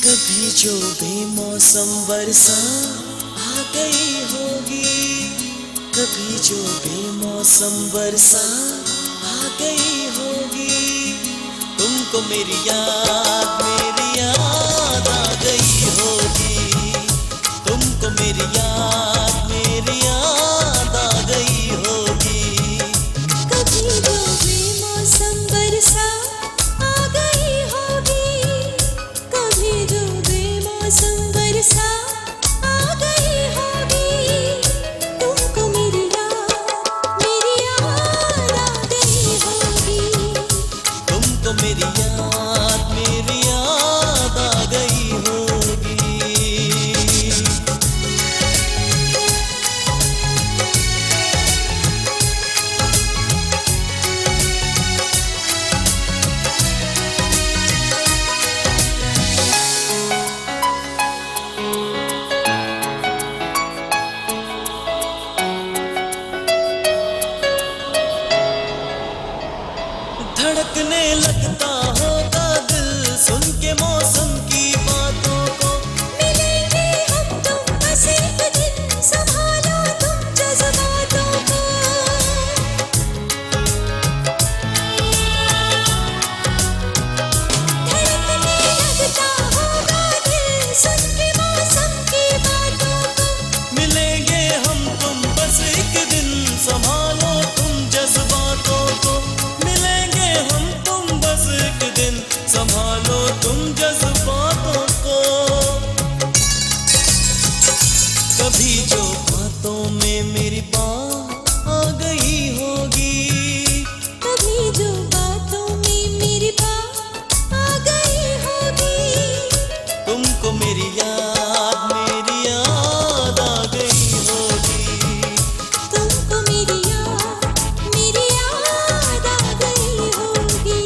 कभी जो बेमौसम बरसा आ गई होगी, कभी जो बेमौसम बरसा आ गई होगी। तुमको मेरी याद आ गई होगी, तुमको मेरी याद आ गई होगी। कभी जो बेमौसम बरसा आ गई होगी, कभी जो बेमौसम बरसा आ गई होगी। तुमको मेरी याद आ गई होगी, तुमको मेरी याद आ गई होगी। धड़कने लगता होगा दिल सुन के मौसम की बातों को। मिलेंगे हम तुम बस एक दिन, संभालो तुम जज्बातों को। धड़कने लगता होगा दिल सुन के मौसम की बातों को। मिलेंगे हम तुम बस एक दिन, संभालो तुम जज्बातों को। मिलेंगे हम तुम बस एक दिन, संभालो तुम जज्बातों को। कभी जो बातों में मेरी बात आ गई होगी, कभी जो बातों में मेरी बात आ गई होगी। तुमको मेरी याद आ गई होगी। तुमको मेरी याद आ गई होगी।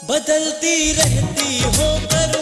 बदलती रहती हो कर